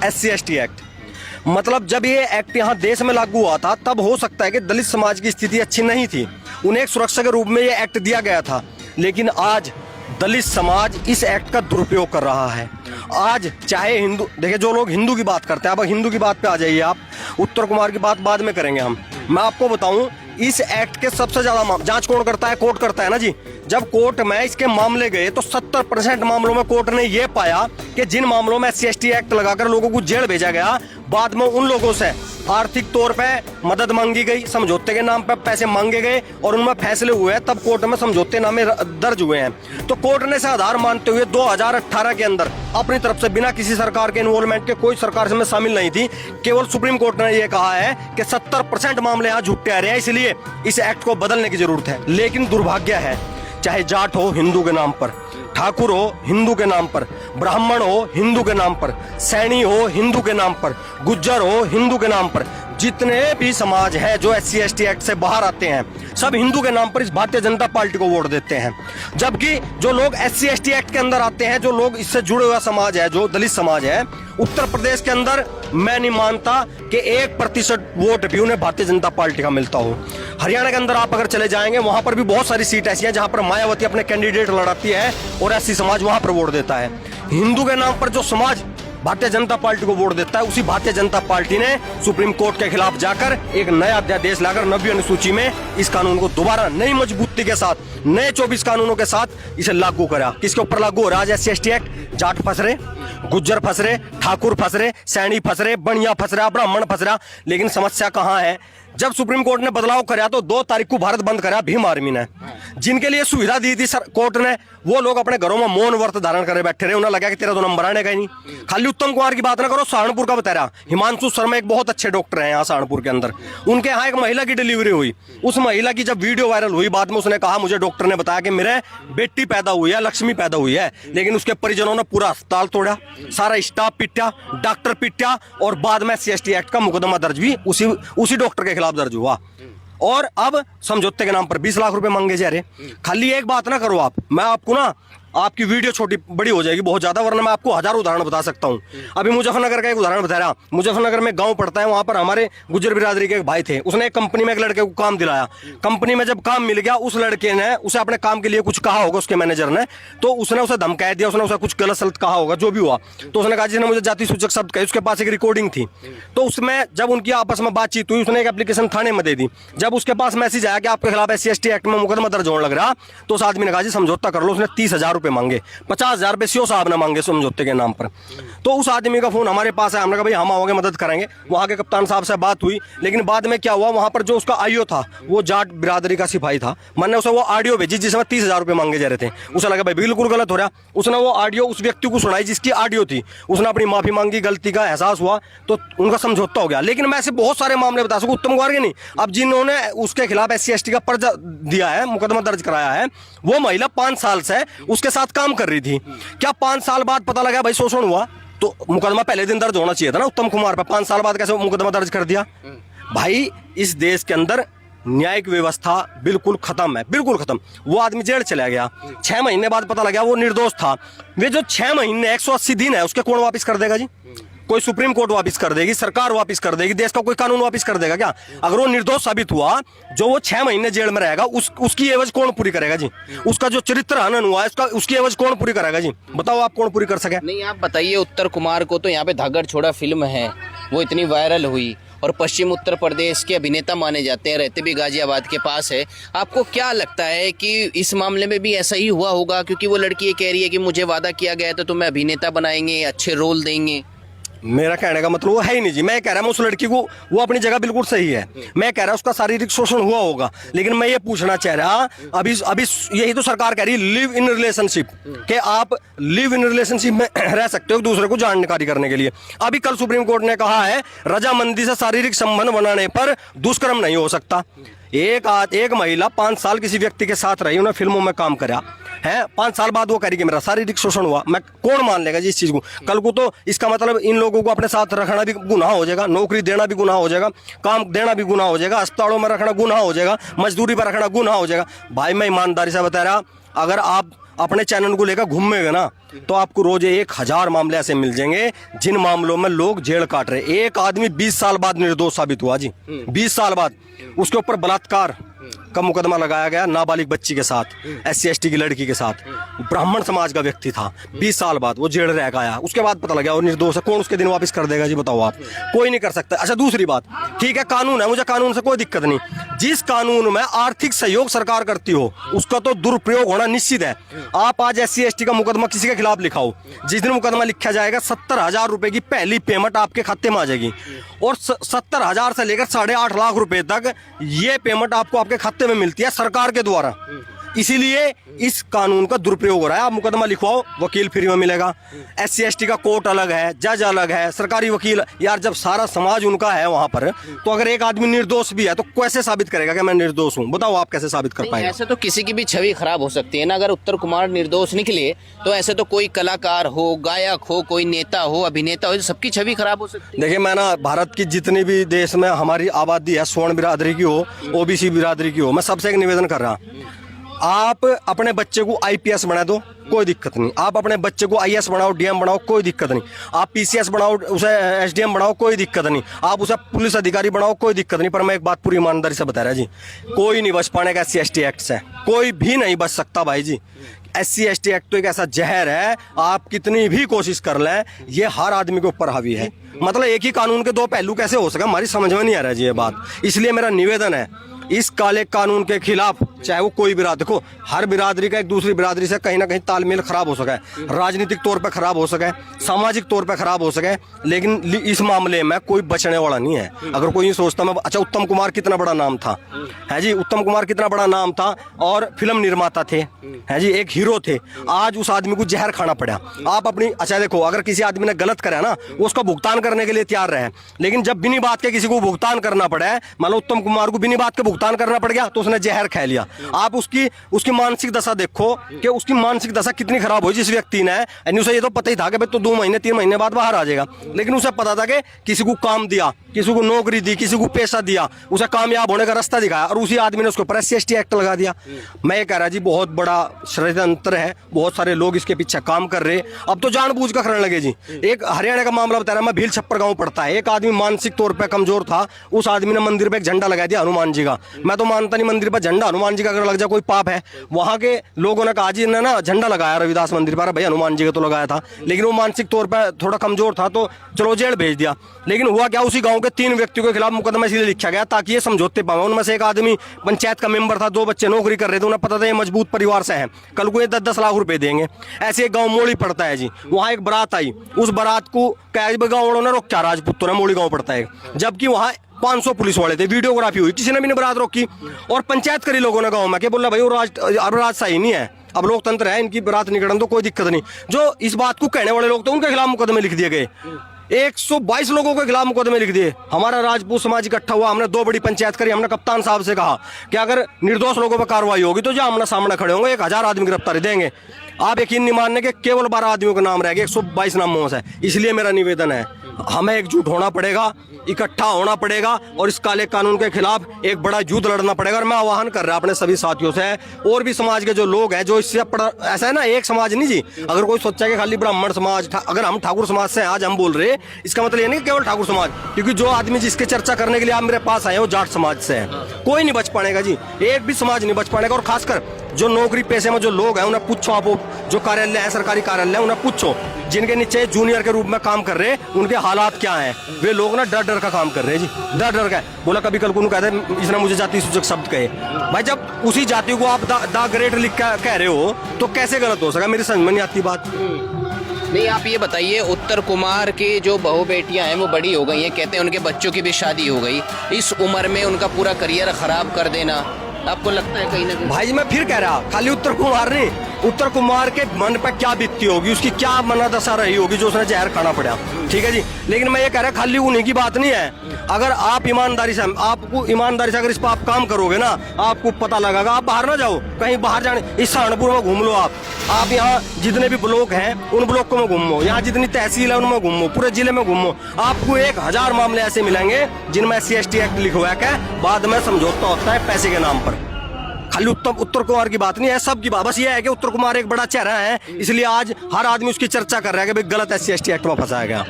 SC/ST act. मतलब जब ये एक्ट यहाँ देश में लागू हुआ था तब हो सकता है कि दलित समाज की स्थिति अच्छी नहीं थी, उन्हें एक सुरक्षा के रूप में ये एक्ट दिया गया था। लेकिन आज दलित समाज इस एक्ट का दुरुपयोग कर रहा है। आज चाहे हिंदू, देखिए जो लोग हिंदू की बात करते हैं, अब हिंदू की बात पे आ जाइए आप, उत्तर कुमार की बात बाद में करेंगे हम। मैं आपको बताऊं, इस एक्ट के सबसे ज्यादा जांच कौन करता है? कोर्ट करता है ना जी। जब कोर्ट में इसके मामले गए तो 70% मामलों में कोर्ट ने यह पाया कि जिन मामलों में SC/ST एक्ट लगाकर लोगों को जेल भेजा गया, बाद में उन लोगों से आर्थिक तौर पे मदद मांगी गई, समझौते के नाम पर पैसे मांगे गए और उनमें फैसले हुए, तब कोर्ट में समझौते नामे दर्ज हुए हैं। तो कोर्ट ने इसे आधार मानते हुए 2018 के अंदर अपनी तरफ से बिना किसी सरकार के इन्वॉल्वमेंट के, कोई सरकार इसमें शामिल नहीं थी, केवल सुप्रीम कोर्ट ने यह कहा है कि 70% मामले यहाँ झूठे आ रहे हैं, इसलिए इस एक्ट को बदलने की जरूरत है। लेकिन दुर्भाग्य है, चाहे जाट हो हिंदू के नाम पर, ठाकुर हो हिंदू के नाम पर, ब्राह्मण हो हिंदू के नाम पर, सैनी हो हिंदू के नाम पर, गुज्जर हो हिंदू के नाम पर, जितने भी समाज है जो SC/ST एक्ट से बाहर आते हैं, सब हिंदू के नाम पर इस भारतीय जनता पार्टी को वोट देते हैं। जबकि जो लोग SC/ST एक्ट के अंदर आते हैं, जो लोग इससे जुड़े हुआ समाज है, जो दलित समाज है, उत्तर प्रदेश के अंदर मैं नहीं मानता कि 1% वोट भी उन्हें भारतीय जनता पार्टी का मिलता हो। हरियाणा के अंदर आप अगर चले जाएंगे, वहां पर भी बहुत सारी सीट ऐसी हैं जहां पर मायावती अपने कैंडिडेट लड़ाती है और SC समाज वहां पर वोट देता है। हिंदू के नाम पर जो समाज भारतीय जनता पार्टी को वोट देता है, उसी भारतीय जनता पार्टी ने सुप्रीम कोर्ट के खिलाफ जाकर एक नया अध्यादेश लाकर 90वीं अनुसूची में इस कानून को दोबारा नई मजबूती के साथ, नए 24 कानूनों के साथ इसे लागू करा। किसके ऊपर लागू हो रहा है SC/ST एक्ट? जाट फंस रहे, गुज्जर फंस रहे, ठाकुर फंस रहे, सैनी फंस रहे, बनिया फंस रहा, ब्राह्मण फंस रहा। लेकिन समस्या कहाँ है? जब सुप्रीम कोर्ट ने बदलाव कराया तो 2 तारीख को भारत बंद कराया भीम आर्मी ने। जिनके लिए सुविधा दी थी कोर्ट ने, वो लोग अपने घरों में मौन व्रत धारण करे बैठे रहे। उन्हें लगा कि तेरा तो नंबर आने का ही नहीं। खाली उत्तम कुमार की बात ना करो, सहारनपुर का बता रहा, हिमांशु शर्मा एक बहुत अच्छे डॉक्टर हैं यहाँ सहारनपुर के अंदर, उनके यहाँ एक महिला की डिलीवरी हुई। उस महिला की जब वीडियो वायरल हुई, बाद में उसने कहा मुझे डॉक्टर ने बताया कि मेरे बेटी पैदा हुई है, लक्ष्मी पैदा हुई है, लेकिन उसके परिजनों ने पूरा अस्पताल तोड़ा, सारा स्टाफ पिटा, डॉक्टर पिटा, और बाद में SC/ST एक्ट का मुकदमा दर्ज भी उसी डॉक्टर के खिलाफ दर्ज हुआ। और अब समझौते के नाम पर 20 लाख रुपए मांगे जा रहे। खाली एक बात ना करो आप, मैं आपको ना, आपकी वीडियो छोटी बड़ी हो जाएगी बहुत ज्यादा, वरना मैं आपको हजारों उदाहरण बता सकता हूँ। अभी मुजफ्फरनगर का एक उदाहरण बता रहा, मुजफ्फरनगर में गांव पड़ता है, वहां पर हमारे गुज्जर बिरादरी के एक भाई थे, उसने एक कंपनी में एक लड़के को काम दिलाया। कंपनी में जब काम मिल गया, उस लड़के ने उसे अपने काम के लिए कुछ कहा होगा, उसके मैनेजर ने, तो उसने उसे धमकाया दिया, उसने उसे कुछ गलत सलत कहा होगा, जो भी हुआ। तो उसने कहा जिसने मुझे जाति सूचक शब्द कहे, उसके पास एक रिकॉर्डिंग थी। तो उसमें जब उनकी आपस में बातचीत हुई, उसने एक एप्लीकेशन थाने में दे दी। जब उसके पास मैसेज आया कि आपके खिलाफ SC/ST एक्ट में मुकदमा दर्ज होने लग रहा, तो उस आदमी ने कहा जी समझौता कर लो। उसने 30,000 रुपए मांगे, 50,000 रुपए सीओ साहब ने मांगे समझौते के नाम पर। तो उस आदमी का फोन हमारे पास है, हमने कहा भाई हम आओगे मदद करेंगे। वहां के कप्तान साहब से बात हुई, लेकिन बाद में क्या हुआ, वहां पर जो उसका आईओ था वो जाट बिरादरी का सिपाही था। मैंने उसे वो ऑडियो भेजी जिसमें 30,000 रुपए मांगे जा रहे थे। उसे लगा भाई बिल्कुल गलत हो रहा। उसने वो ऑडियो उस व्यक्ति को सुनाई जिसकी ऑडियो थी, उसने अपनी माफी मांगी, गलती का एहसास हुआ, तो उनका समझौता हो गया। लेकिन मैं ऐसे बहुत सारे मामले बता सकूं, उत्तम कुमार के नहीं, अब जिन्होंने उसके खिलाफ SC/ST का पर्चा दिया है, मुकदमा दर्ज कराया है, वो महिला 5 साल से उसके साथ काम कर रही थी। क्या 5 साल बाद पता लगा भाई शोषण हुआ, तो मुकदमा पहले दिन दर्ज होना चाहिए था ना उत्तम कुमार पर। 5 साल बाद कैसे मुकदमा दर्ज कर दिया? भाई इस देश के अंदर न्यायिक व्यवस्था बिल्कुल खत्म है, बिल्कुल खत्म। वो आदमी जेल चला गया, 6 महीने बाद पता लगा वो निर्दोष था। वे जो 6 महीने 180 दिन है, उसके कौन वापिस कर देगा जी? कोई सुप्रीम कोर्ट वापिस कर देगी, सरकार वापिस कर देगी, देश का कोई कानून वापिस कर देगा क्या? अगर वो निर्दोष साबित हुआ, जो वो 6 महीने जेल में रहेगा, उसकी एवज कौन पूरी करेगा जी? उसका जो चरित्र हनन हुआ है, उसकी एवज कौन पूरी करेगा जी? बताओ आप, कौन पूरी कर सके? नहीं, आप बताइए। उत्तर कुमार को तो यहाँ पे धागड़ छोड़ा फिल्म है, वो इतनी वायरल हुई, और पश्चिम उत्तर प्रदेश के अभिनेता माने जाते हैं, रहते भी गाजियाबाद के पास है। आपको क्या लगता है कि इस मामले में भी ऐसा ही हुआ होगा? क्योंकि वो लड़की ये कह रही है कि मुझे वादा किया गया था, तुम्हें अभिनेता बनाएंगे, अच्छे रोल देंगे। मेरा कहने का मतलब वो है ही नहीं जी। मैं कह रहा हूँ उस लड़की को, वो अपनी जगह बिल्कुल सही है। मैं कह रहा हूँ उसका शारीरिक शोषण हुआ होगा, लेकिन मैं ये पूछना चाह रहा, अभी यही तो सरकार कह रही है लिव इन रिलेशनशिप, कि आप लिव इन रिलेशनशिप में रह सकते हो एक दूसरे को जानकारी करने के लिए। अभी कल सुप्रीम कोर्ट ने कहा है रजामंदी से शारीरिक संबंध बनाने पर दुष्कर्म नहीं हो सकता। एक महिला 5 साल किसी व्यक्ति के साथ रही, उन्हें फिल्मों में काम करा है, 5 साल बाद वो कह रही कि मेरा शारीरिक शोषण हुआ, मैं कौन मान लेगा जी इस चीज को? कल को तो इसका मतलब इन लोगों को अपने साथ रखना भी गुनाह हो जाएगा, नौकरी देना भी गुनाह हो जाएगा, काम देना भी गुनाह हो जाएगा, अस्पतालों में रखना गुनाह हो जाएगा, मजदूरी पर रखना गुनाह हो जाएगा। भाई मैं ईमानदारी से बता रहा, अगर आप अपने चैनल को लेकर घूमेंगे ना तो आपको रोज 1000 मामले ऐसे मिल जाएंगे जिन मामलों में लोग जेल काट रहे। एक आदमी 20 साल बाद निर्दोष साबित हुआ जी, 20 साल बाद। उसके ऊपर बलात्कार का मुकदमा लगाया गया नाबालिग बच्ची के साथ, SC/ST की लड़की के साथ, ब्राह्मण समाज का व्यक्ति था। 20 साल बाद वो जेल रह गया, उसके बाद पता लगा वो निर्दोष है। कौन उसके दिन वापस कर देगा जी, बताओ आप? कोई नहीं कर सकता। अच्छा दूसरी बात, ठीक है कानून है, मुझे कानून से कोई दिक्कत नहीं। जिस कानून में आर्थिक सहयोग सरकार करती हो उसका तो दुरुपयोग होना निश्चित है। आप आज SC/ST का मुकदमा किसी के खिलाफ लिखाओ, जिस दिन मुकदमा लिखा जाएगा 70,000 रुपए की पहली पेमेंट आपके खाते में आ जाएगी और 70,000 से लेकर 8.5 लाख रुपए तक ये पेमेंट आपको आपके खाते में मिलती है सरकार के द्वारा। इसीलिए इस कानून का दुरुपयोग हो रहा है। आप मुकदमा लिखवाओ, वकील फ्री में मिलेगा। SC/ST का कोर्ट अलग है, जज अलग है, सरकारी वकील। यार जब सारा समाज उनका है वहां पर, तो अगर एक आदमी निर्दोष भी है तो कैसे साबित करेगा कि मैं निर्दोष हूं? बताओ आप कैसे साबित कर पाएंगे? ऐसे तो किसी की भी छवि खराब हो सकती है ना। अगर उत्तर कुमार निर्दोष निकले तो ऐसे तो कोई कलाकार हो, गायक हो, कोई नेता हो, अभिनेता हो, सबकी छवि खराब हो सकती है। देखिए मैं ना भारत की जितनी भी देश में हमारी आबादी है, स्वर्ण बिरादरी की हो, OBC बिरादरी की हो, मैं सबसे एक निवेदन कर रहा। आप अपने बच्चे को IPS बना दो, कोई दिक्कत नहीं। आप अपने बच्चे को IS बनाओ, DM बनाओ, कोई दिक्कत नहीं। आप PCS बनाओ, उसे SDM बनाओ, कोई दिक्कत नहीं। आप उसे पुलिस अधिकारी बनाओ, कोई दिक्कत नहीं। पर मैं एक बात पूरी ईमानदारी से बता रहा जी, कोई नहीं बच पाने का SC/ST एक्ट से, कोई भी नहीं बच सकता भाई जी। SC/ST एक्ट तो एक ऐसा जहर है, आप कितनी भी कोशिश कर लें ये हर आदमी के ऊपर हावी है। मतलब एक ही कानून के दो पहलू कैसे हो सके, हमारी समझ में नहीं आ रहा जी ये बात। इसलिए मेरा निवेदन है इस काले कानून के खिलाफ, चाहे वो कोई भी देखो हर बिरादरी का एक दूसरी बिरादरी से कहीं ना कहीं तालमेल खराब हो सका है, राजनीतिक तौर पे खराब हो सका है, सामाजिक तौर पे खराब हो सका है, लेकिन इस मामले में कोई बचने वाला नहीं है। अगर कोई ये सोचता मैं, अच्छा उत्तम कुमार कितना बड़ा नाम था, है जी, उत्तम कुमार कितना बड़ा नाम था और फिल्म निर्माता थे, है जी, एक हीरो थे। आज उस आदमी को जहर खाना पड़ा। आप अपनी, अच्छा देखो अगर किसी आदमी ने गलत करा ना, वो उसका भुगतान करने के लिए तैयार रहे, लेकिन जब बिनी बात के किसी को भुगतान करना पड़ा, मान लो उत्तम कुमार को बिनी बात के भुगतान करना पड़ गया तो उसने जहर खा लिया। आप उसकी मानसिक दशा देखो कि उसकी मानसिक दशा कितनी खराब हुई जिस व्यक्ति ने। उसे ये तो पता ही था कि भाई तो 2 महीने 3 महीने बाद बाहर आ जाएगा, लेकिन उसे पता था कि किसी को काम दिया, किसी को नौकरी दी, किसी को पैसा दिया, उसे कामयाब होने का रास्ता दिखाया और उसी आदमी ने उसके ऊपर SC/ST एक्ट लगा दिया। मैं ये कह रहा जी बहुत बड़ा षड्यंत्र है, बहुत सारे लोग इसके पीछे काम कर रहे। अब तो जानबूझ कर करने लगे जी। एक हरियाणा का मामला बता रहा मैं, भील छप्पर गांव पड़ता है। एक आदमी मानसिक तौर पर कमजोर था, उस आदमी ने मंदिर पे एक झंडा लगा दिया हनुमान जी का। मैं तो मानता नहीं मंदिर पर झंडा हनुमान जी का अगर लग जाए कोई पाप है। वहां के लोगों ने कहा जी ने ना झंडा लगाया रविदास मंदिर पर, भाई हनुमान जी का तो लगाया था, लेकिन वो मानसिक तौर पर थोड़ा कमजोर था तो चलो जेल भेज दिया। लेकिन हुआ क्या, उसी गांव के 3 व्यक्तियों के खिलाफ मुकदमा इसलिए लिखा गया ताकि ये समझौते पावे। उनमें से एक आदमी पंचायत का मेंबर था, 2 बच्चे नौकरी कर रहे थे, उन्हें पता था ये मजबूत परिवार से है, कल को ये 10-10 लाख रुपए देंगे। ऐसे एक गांव मोड़ी पड़ता है जी, वहां एक बारात आई, उस बारात को गाँव वालों ने रोका, राजपूतों ने, मोड़ी गाँव पड़ता है, जबकि वहां 500 पुलिस वाले थे, वीडियोग्राफी हुई, किसी ने भी नहीं बारात रोकी। और पंचायत करी लोगों ने गांव में, क्या बोला भाई वो राज सही नहीं है, अब लोकतंत्र है, इनकी बारात निकलने तो कोई दिक्कत नहीं। जो इस बात को कहने वाले लोग थे उनके खिलाफ मुकदमे लिख दिए गए, 122 लोगों के खिलाफ मुकदमे लिख दिए। हमारा राजपूत समाज इकट्ठा हुआ, हमने 2 बड़ी पंचायत करी, हमने कप्तान साहब से कहा कि अगर निर्दोष लोगों पर कार्रवाई होगी तो जो आमना सामने खड़े होंगे 1000 आदमी गिरफ्तारी देंगे। आप यकीन नहीं मानने के केवल 12 आदमियों का नाम रह गए 122 नामों से। इसलिए मेरा निवेदन है हमें एकजुट होना पड़ेगा, इकट्ठा होना पड़ेगा और इस काले कानून के खिलाफ एक बड़ा युद्ध लड़ना पड़ेगा। और मैं आह्वान कर रहा अपने सभी साथियों से, और भी समाज के जो लोग हैं जो इससे ऐसा है ना, एक समाज नहीं जी। अगर कोई सोचा कि खाली ब्राह्मण समाज, अगर हम ठाकुर समाज से आज हम बोल रहे, इसका मतलब ये नहीं केवल ठाकुर समाज, क्योंकि जो आदमी जिसके चर्चा करने के लिए आप मेरे पास आए वो जाट समाज से है। कोई नहीं बच पाएगा जी, एक भी समाज नहीं बच पाएगा। और खासकर जो नौकरी पेशे में जो लोग हैं उन्हें पूछो, आप जो कार्यालय है, सरकारी कार्यालय है, उन्हें पूछो जिनके नीचे जूनियर के रूप में काम कर रहे उनके हालात क्या हैं। वे लोग ना डर डर का काम कर रहे हैं जी, डर डर का। बोला कभी कल को कहते इसने मुझे जाति सूचक शब्द कहे, भाई जब उसी जाति को आप द ग्रेट लिख कह रहे हो तो कैसे गलत हो सका, मेरी समझ में नहीं आती बात। नहीं आप ये बताइए, उत्तर कुमार की जो बहू बेटियां हैं वो बड़ी हो गई हैं, कहते हैं उनके बच्चों की भी शादी हो गई, इस उम्र में उनका पूरा करियर खराब कर देना आपको लगता है कहीं ना कहीं? भाई मैं फिर कह रहा, खाली उत्तर कुमार नहीं, उत्तर कुमार के मन पर क्या बीतती होगी, उसकी क्या मनोदशा रही होगी जो उसने जहर खाना पड़ा, ठीक है जी। लेकिन मैं ये कह रहा खाली उन्हीं की बात नहीं है। अगर आप ईमानदारी से, आपको ईमानदारी से अगर इस पर आप काम करोगे ना, आपको पता लगेगा। आप बाहर ना जाओ, कहीं बाहर जाने, इस सहारनपुर में घूम लो आप यहाँ जितने भी ब्लॉक हैं उन ब्लॉकों में घूमो, यहाँ जितनी तहसील है उनमें घूमो, पूरे जिले में घूमो, आपको 1000 मामले ऐसे मिलेंगे जिनमें SC/ST एक्ट लिखवा के बाद में समझौता होता है पैसे के नाम पर। खाली उत्तर कुमार की बात नहीं है, सब की बात। बस ये है कि उत्तर कुमार एक बड़ा चेहरा है, इसलिए आज हर आदमी उसकी चर्चा कर रहा है कि भाई गलत SC ST एक्ट में फंसाया गया।